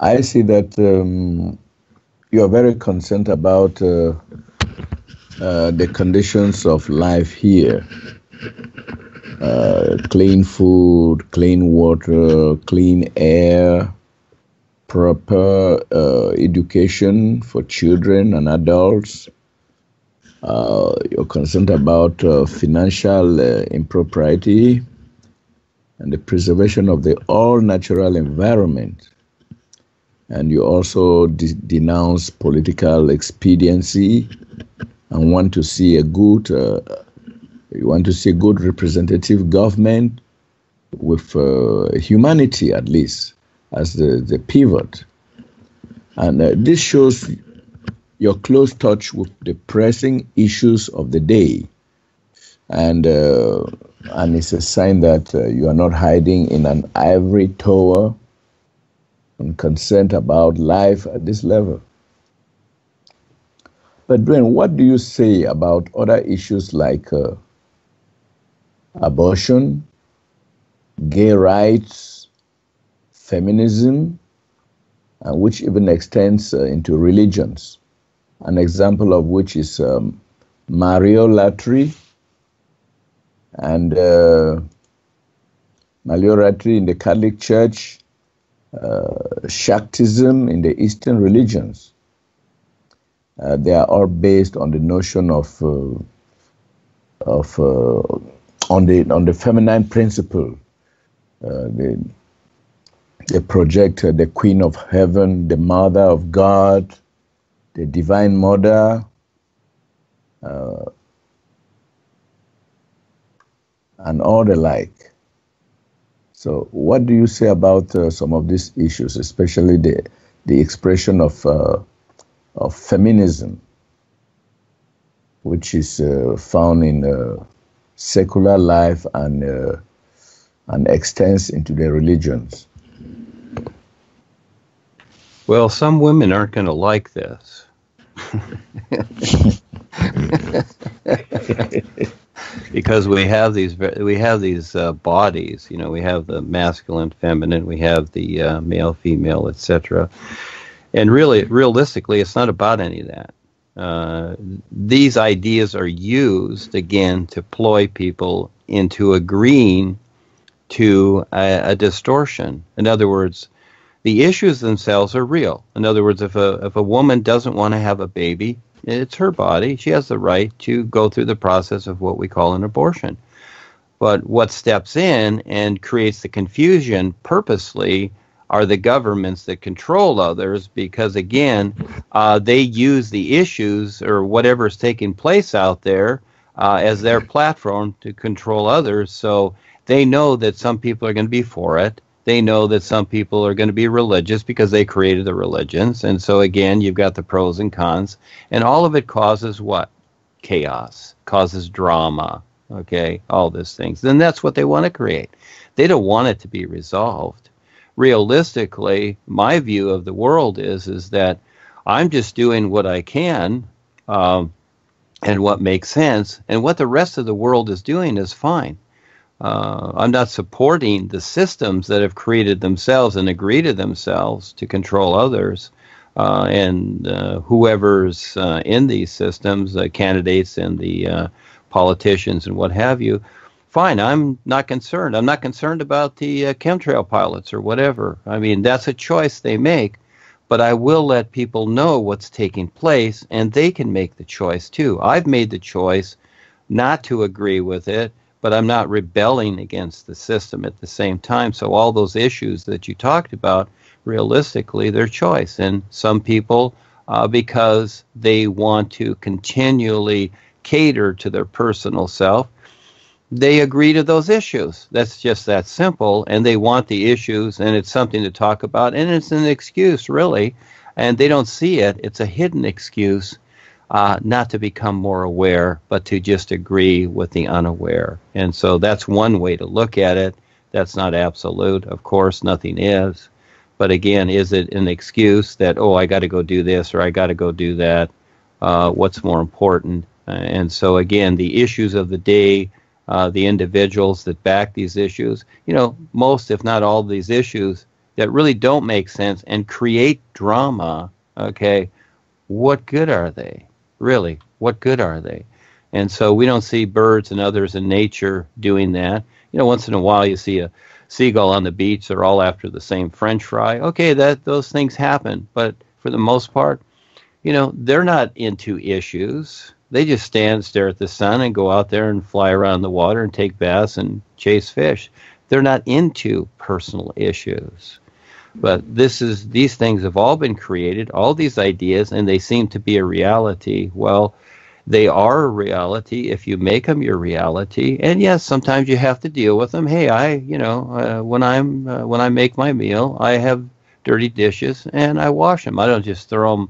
I see that you are very concerned about the conditions of life here. Clean food, clean water, clean air, proper education for children and adults. You're concerned about financial impropriety and the preservation of the all-natural environment. And you also denounce political expediency and want to see a good representative government with humanity, at least, as the pivot. And this shows your close touch with the pressing issues of the day. And it's a sign that you are not hiding in an ivory tower and concerned about life at this level. But Duane, what do you say about other issues like abortion, gay rights, feminism, which even extends into religions? An example of which is Mariolatry and Mariolatry in the Catholic Church, Shaktism in the Eastern religions. They are all based on the notion of on the feminine principle. They project the Queen of Heaven, the Mother of God, the Divine Mother, and all the like. So what do you say about some of these issues, especially the expression of feminism, which is found in secular life and extends into the religions? Well, some women aren't going to like this. Because we have these bodies, you know, we have the masculine, feminine, we have the male, female, etc. And really, realistically, it's not about any of that. These ideas are used again to ploy people into agreeing to a distortion. In other words, the issues themselves are real. In other words, if a woman doesn't want to have a baby, it's her body. She has the right to go through the process of what we call an abortion. But what steps in and creates the confusion purposely are the governments that control others, because, again, they use the issues or whatever is taking place out there as their platform to control others. So they know that some people are going to be for it. They know that some people are going to be religious because they created the religions. And so, again, you've got the pros and cons. And all of it causes what? Chaos, causes drama, okay, all these things. Then that's what they want to create. They don't want it to be resolved. Realistically, my view of the world is that I'm just doing what I can and what makes sense. And what the rest of the world is doing is fine. I'm not supporting the systems that have created themselves and agree to themselves to control others, and whoever's in these systems, candidates and the politicians and what have you. Fine, I'm not concerned. I'm not concerned about the chemtrail pilots or whatever. I mean, that's a choice they make, but I will let people know what's taking place, and they can make the choice too. I've made the choice not to agree with it, but I'm not rebelling against the system at the same time. So all those issues that you talked about, realistically, they're choice. And some people, because they want to continually cater to their personal self, they agree to those issues. That's just that simple. And they want the issues, and it's something to talk about. And it's an excuse, really. And they don't see it. It's a hidden excuse. Not to become more aware, but to just agree with the unaware. And so that's one way to look at it. That's not absolute. Of course, nothing is. But again, is it an excuse that, oh, I got to go do this or I got to go do that? What's more important? And so again, the issues of the day, the individuals that back these issues, you know, most, if not all of these issues that really don't make sense and create drama, okay, what good are they? Really, what good are they? And so we don't see birds and others in nature doing that. You know, once in a while you see a seagull on the beach. They're all after the same French fry. Okay, those things happen, but for the most part, you know, they're not into issues. They just stand, stare at the sun, and go out there and fly around the water and take baths and chase fish. They're not into personal issues. But these things have all been created, all these ideas, and they seem to be a reality. Well, they are a reality if you make them your reality. And yes, sometimes you have to deal with them. Hey, when I make my meal, I have dirty dishes and I wash them. I don't just throw them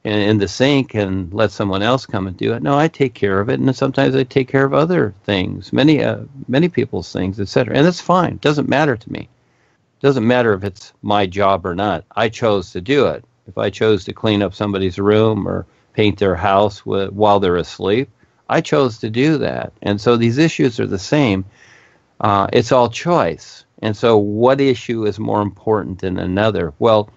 in the sink and let someone else come and do it. No, I take care of it, and sometimes I take care of other things, many people's things, etc. And that's fine. It doesn't matter to me. Doesn't matter if it's my job or not. I chose to do it. If I chose to clean up somebody's room or paint their house while they're asleep, I chose to do that. And so these issues are the same. It's all choice. And so what issue is more important than another? Well,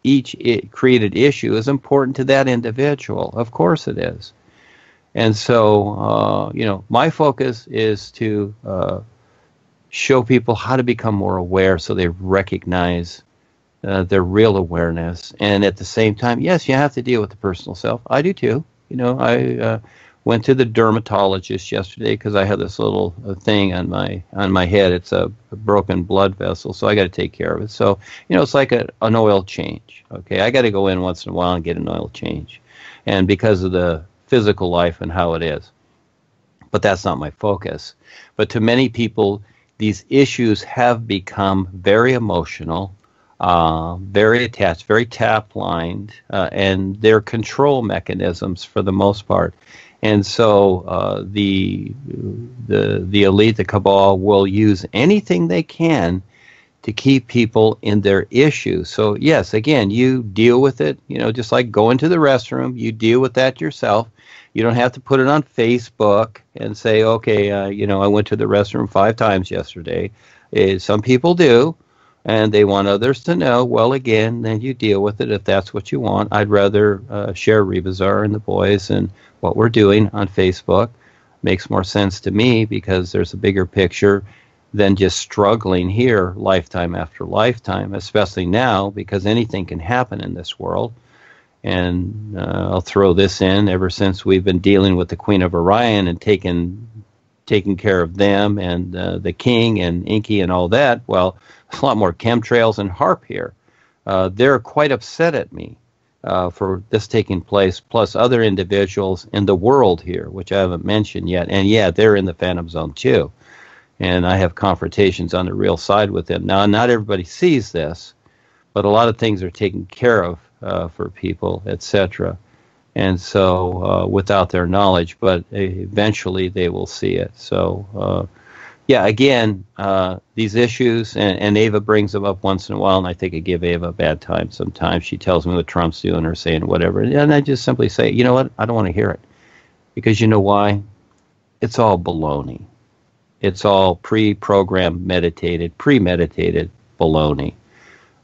each created issue is important to that individual. Of course it is. And so, my focus is to show people how to become more aware so they recognize their real awareness. And at the same time, yes, you have to deal with the personal self. I do too. You know, I went to the dermatologist yesterday because I had this little thing on my head. It's a broken blood vessel, so I got to take care of it. So, it's like an oil change. Okay, I got to go in once in a while and get an oil change, and because of the physical life and how it is. But that's not my focus. But to many people, these issues have become very emotional, very attached, very tap-lined, and they're control mechanisms for the most part. And so the elite, the cabal, will use anything they can to keep people in their issues. So yes, again, you deal with it, just like going to the restroom, you deal with that yourself. You don't have to put it on Facebook and say, okay, I went to the restroom 5 times yesterday. Some people do, and they want others to know. Well, again, then you deal with it if that's what you want. I'd rather share Rebazar and the boys and what we're doing on Facebook. Makes more sense to me because there's a bigger picture than just struggling here lifetime after lifetime, especially now because anything can happen in this world. And I'll throw this in. Ever since we've been dealing with the Queen of Orion and taking care of them and the King and Inky and all that, well, a lot more chemtrails and HARP here. They're quite upset at me for this taking place, plus other individuals in the world here, which I haven't mentioned yet. And yeah, they're in the Phantom Zone too. And I have confrontations on the real side with them. Now, not everybody sees this, but a lot of things are taken care of for people, etc. And so without their knowledge, but eventually they will see it. So, again, these issues, and Ava brings them up once in a while, and I think I give Ava a bad time sometimes. She tells me what Trump's doing or saying whatever, and I just simply say, you know what, I don't want to hear it. Because you know why? It's all baloney. It's all pre-programmed, premeditated baloney.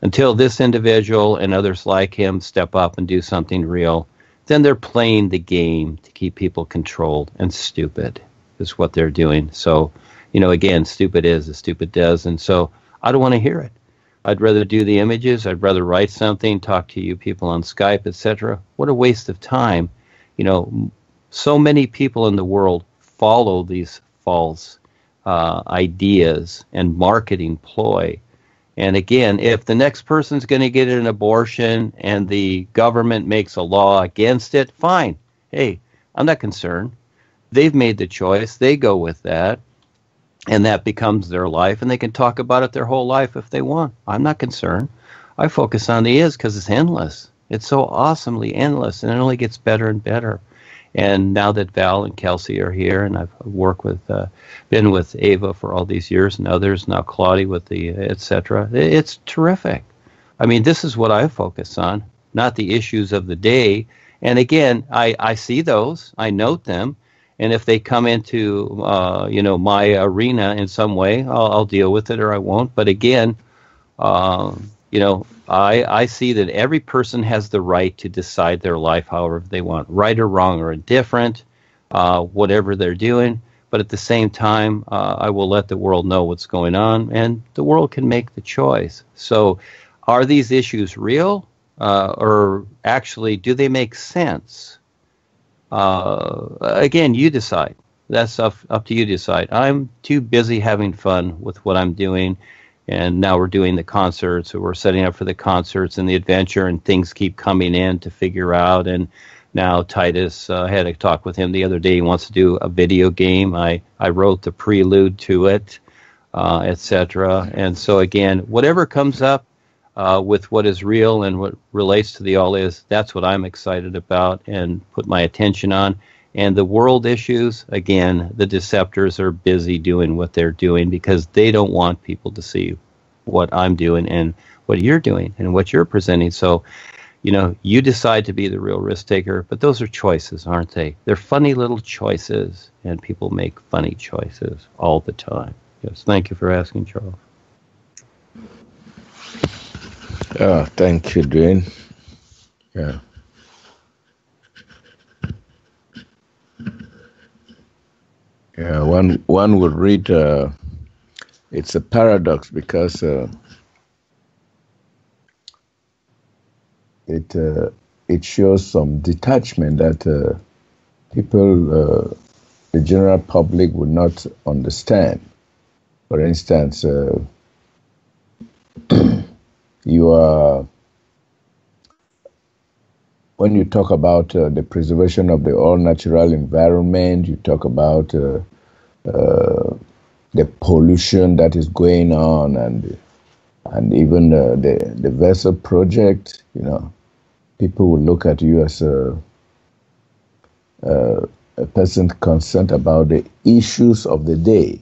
Until this individual and others like him step up and do something real, then they're playing the game to keep people controlled, and stupid is what they're doing. So, again, stupid is as stupid does, and so I don't want to hear it. I'd rather do the images. I'd rather write something, talk to you people on Skype, etc. What a waste of time. So many people in the world follow these false ideas and marketing ploy. And again, if the next person's going to get an abortion and the government makes a law against it, fine. Hey, I'm not concerned. They've made the choice. They go with that. And that becomes their life. And they can talk about it their whole life if they want. I'm not concerned. I focus on the is because it's endless. It's so awesomely endless. And it only gets better and better. And now that Val and Kelsey are here, and I've been with Ava for all these years and others, now Claudia with the etc. It's terrific. I mean, this is what I focus on, not the issues of the day. And again, I see those, I note them, and if they come into my arena in some way, I'll deal with it or I won't. But again, I see that every person has the right to decide their life however they want, right or wrong or indifferent, whatever they're doing. But at the same time, I will let the world know what's going on, and the world can make the choice. So are these issues real, or actually do they make sense? Again, you decide. That's up to you to decide. I'm too busy having fun with what I'm doing. And now we're doing the concerts, or we're setting up for the concerts and the adventure, and things keep coming in to figure out. And now Titus, I had a talk with him the other day. He wants to do a video game. I wrote the prelude to it, etc. And so again, whatever comes up with what is real and what relates to the all is, that's what I'm excited about and put my attention on. And the world issues, again, the deceptors are busy doing what they're doing because they don't want people to see what I'm doing and what you're doing and what you're presenting. So, you decide to be the real risk taker, but those are choices, aren't they? They're funny little choices, and people make funny choices all the time. Yes, thank you for asking, Charles. Thank you, Duane. Yeah. Yeah, one would read, it's a paradox because it shows some detachment that people, the general public, would not understand. For instance, when you talk about the preservation of the all-natural environment, you talk about the pollution that is going on, and even the vessel project. People will look at you as a person concerned about the issues of the day,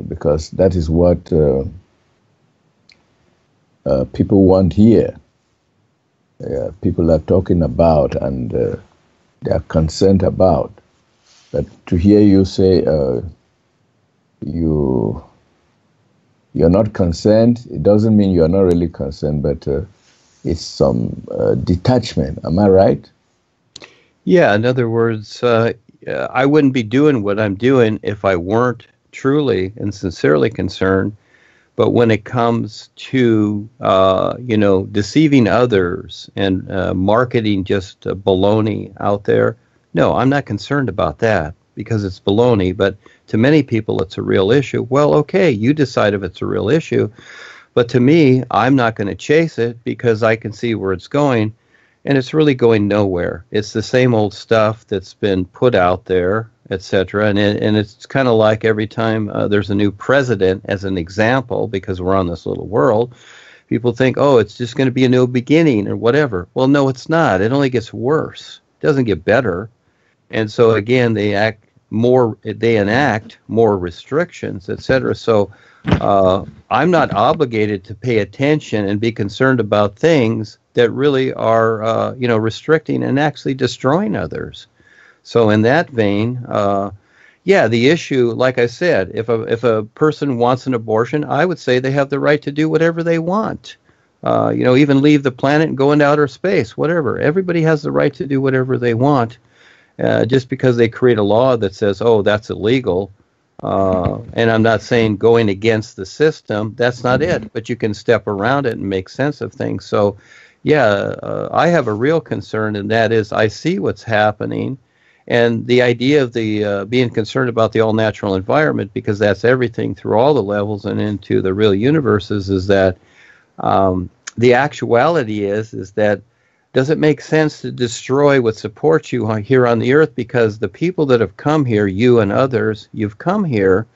because that is what people want here. People are talking about, and they are concerned about. But to hear you say you're not concerned, it doesn't mean you're not really concerned, but it's some detachment. Am I right? Yeah, in other words, I wouldn't be doing what I'm doing if I weren't truly and sincerely concerned. But when it comes to, deceiving others and marketing just baloney out there, no, I'm not concerned about that because it's baloney. But to many people, it's a real issue. Well, okay, you decide if it's a real issue. But to me, I'm not going to chase it because I can see where it's going. And it's really going nowhere. It's the same old stuff that's been put out there, etc. And it's kind of like every time there's a new president, as an example, because we're on this little world, people think, oh, it's just going to be a new beginning or whatever. Well, no, it's not. It only gets worse. It doesn't get better. And so again, they enact more restrictions, etc. So I'm not obligated to pay attention and be concerned about things that really are, restricting and actually destroying others. So in that vein, the issue, like I said, if a person wants an abortion, I would say they have the right to do whatever they want. Even leave the planet and go into outer space, whatever. Everybody has the right to do whatever they want. Just because they create a law that says, oh, that's illegal. And I'm not saying going against the system, that's not it. But you can step around it and make sense of things. So, I have a real concern, and that is I see what's happening. And the idea of the being concerned about the all-natural environment, because that's everything through all the levels and into the real universes, is that the actuality is that does it make sense to destroy what supports you here on the earth? Because the people that have come here, you and others, you've come here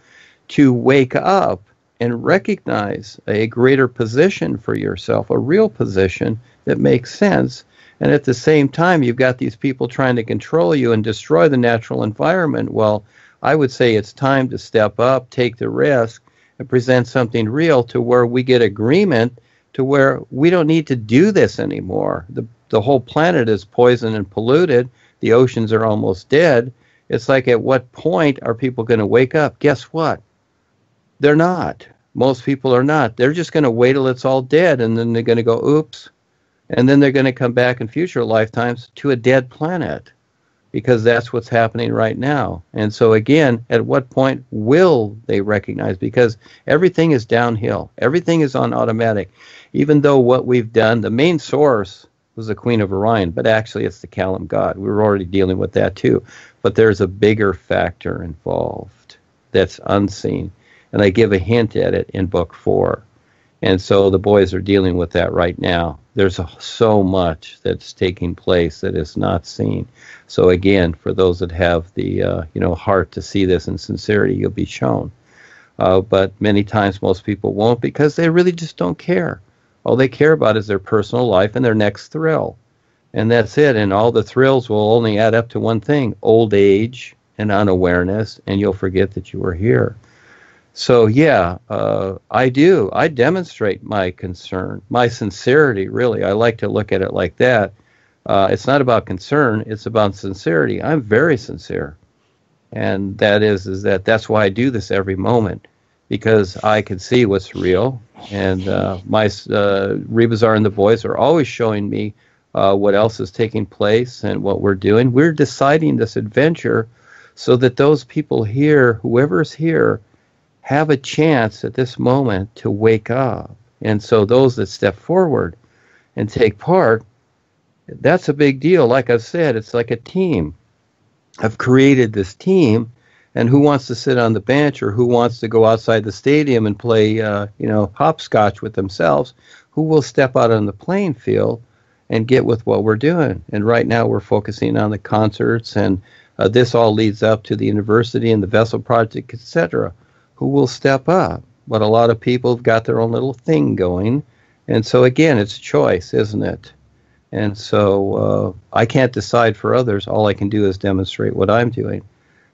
to wake up and recognize a greater position for yourself, a real position that makes sense. And at the same time, you've got these people trying to control you and destroy the natural environment. Well, I would say it's time to step up, take the risk, and present something real to where we get agreement to where we don't need to do this anymore. The whole planet is poisoned and polluted. The oceans are almost dead. It's like, at what point are people going to wake up? Guess what? They're not. Most people are not. They're just going to wait till it's all dead, and then they're going to go, oops, and then they're going to come back in future lifetimes to a dead planet, because that's what's happening right now. And so again, at what point will they recognize? Because everything is downhill. Everything is on automatic. Even though what we've done, the main source was the Queen of Orion, but actually it's the Kalam God. We were already dealing with that too. But there's a bigger factor involved that's unseen. And I give a hint at it in book 4. And so the boys are dealing with that right now. There's so much that's taking place that is not seen. So again, for those that have the heart to see this in sincerity, you'll be shown. But many times most people won't, because they really just don't care. All they care about is their personal life and their next thrill. And that's it. And all the thrills will only add up to one thing: old age and unawareness, and you'll forget that you were here. So yeah, I do. I demonstrate my concern, my sincerity, really. I like to look at it like that. It's not about concern, it's about sincerity. I'm very sincere. And that's why I do this every moment, because I can see what's real. And my Rebazar and the boys are always showing me what else is taking place and what we're doing. We're deciding this adventure so that those people here, whoever's here, have a chance at this moment to wake up. And so those that step forward and take part, that's a big deal. Like I said, it's like a team. I've created this team, and who wants to sit on the bench, or who wants to go outside the stadium and play, hopscotch with themselves, who will step out on the playing field and get with what we're doing. And right now we're focusing on the concerts, and this all leads up to the university and the Vessel Project, etc. Who will step up? But a lot of people have got their own little thing going. And so again, it's a choice, isn't it? And so I can't decide for others. All I can do is demonstrate what I'm doing.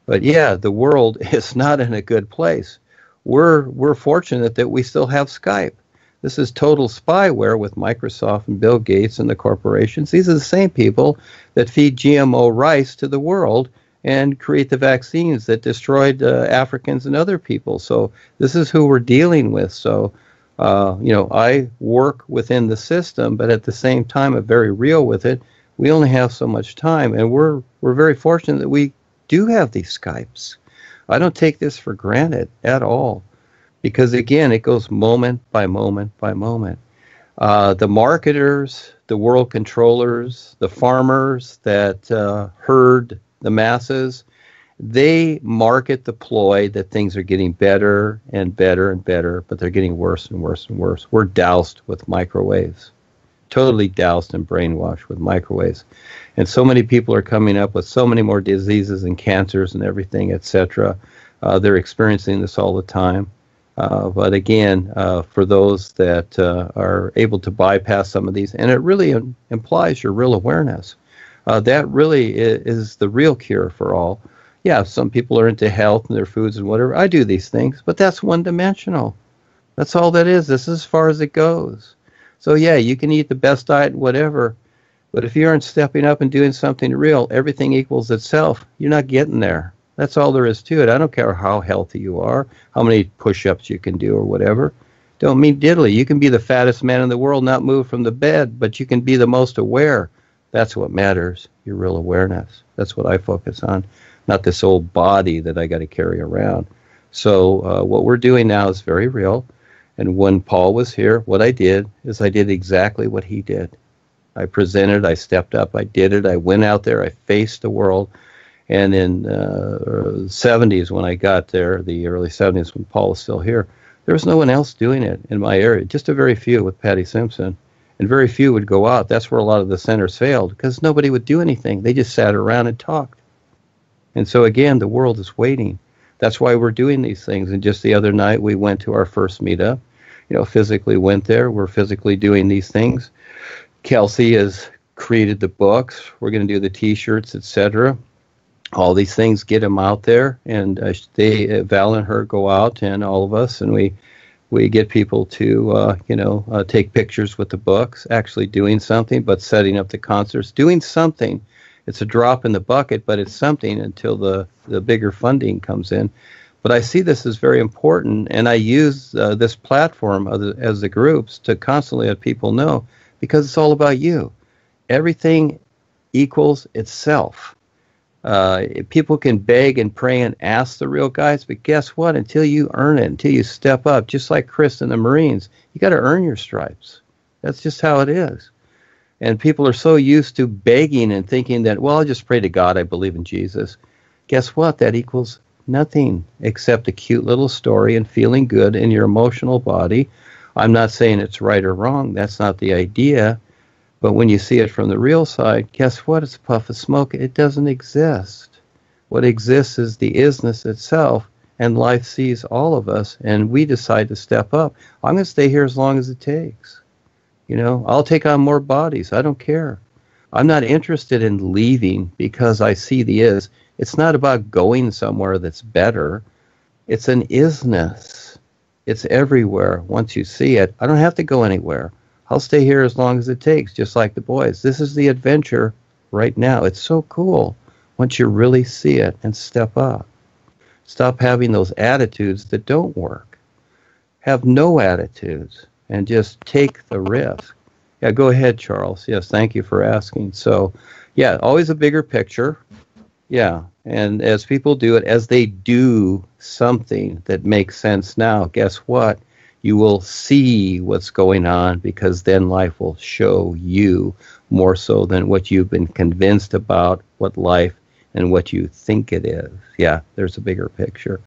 But yeah, the world is not in a good place. We're fortunate that we still have Skype. This is total spyware with Microsoft and Bill Gates and the corporations. These are the same people that feed GMO rice to the world and create the vaccines that destroyed Africans and other people. So this is who we're dealing with. So, I work within the system, but at the same time, I'm very real with it. We only have so much time, and we're very fortunate that we do have these Skypes. I don't take this for granted at all, because again, it goes moment by moment by moment. The marketers, the world controllers, the farmers that herd the masses, they market the ploy that things are getting better and better and better, but they're getting worse and worse and worse. We're doused with microwaves, totally doused and brainwashed with microwaves. And so many people are coming up with so many more diseases and cancers and everything, etc. They're experiencing this all the time. But again, for those that are able to bypass some of these, and it really implies your real awareness. That really is the real cure for all. Yeah, some people are into health and their foods and whatever. I do these things, but that's one-dimensional. That's all that is. This is as far as it goes. So yeah, you can eat the best diet and whatever, but if you aren't stepping up and doing something real, everything equals itself. You're not getting there. That's all there is to it. I don't care how healthy you are, how many push-ups you can do or whatever. Don't mean diddly. You can be the fattest man in the world, not move from the bed, but you can be the most aware. That's what matters, your real awareness. That's what I focus on, not this old body that I got to carry around. So what we're doing now is very real. And when Paul was here, what I did is I did exactly what he did. I presented, I stepped up, I did it, I went out there, I faced the world. And in the 70s, when I got there, the early 70s, when Paul was still here, there was no one else doing it in my area, just a very few with Patty Simpson. And very few would go out. That's where a lot of the centers failed, because nobody would do anything. They just sat around and talked. And so, again, the world is waiting. That's why we're doing these things. And just the other night, we went to our first meetup. Physically went there. We're physically doing these things. Kelsey has created the books. We're going to do the T-shirts, etc. All these things, get them out there. And Val and her go out, and all of us, and we get people to, take pictures with the books, actually doing something, but setting up the concerts, doing something. It's a drop in the bucket, but it's something until the bigger funding comes in. But I see this as very important, and I use this platform as the groups to constantly let people know, because it's all about you. Everything equals itself. People can beg and pray and ask the real guys, but guess what? Until you earn it, until you step up, just like Chris and the Marines, you got to earn your stripes. That's just how it is. And people are so used to begging and thinking that, well, I'll just pray to God, I believe in Jesus. Guess what? That equals nothing except a cute little story and feeling good in your emotional body. I'm not saying it's right or wrong. That's not the idea. But when you see it from the real side, guess what? It's a puff of smoke. It doesn't exist. What exists is the isness itself, and life sees all of us, and we decide to step up. I'm going to stay here as long as it takes. I'll take on more bodies. I don't care. I'm not interested in leaving because I see the is. It's not about going somewhere that's better. It's an isness. It's everywhere. Once you see it, I don't have to go anywhere. I'll stay here as long as it takes, just like the boys. This is the adventure right now. It's so cool once you really see it and step up. Stop having those attitudes that don't work. Have no attitudes and just take the risk. Yeah, go ahead, Charles. Yes, thank you for asking. So, yeah, always a bigger picture. Yeah, and as people do it, as they do something that makes sense now, guess what? You will see what's going on, because then life will show you more so than what you've been convinced about what life and what you think it is. Yeah, there's a bigger picture.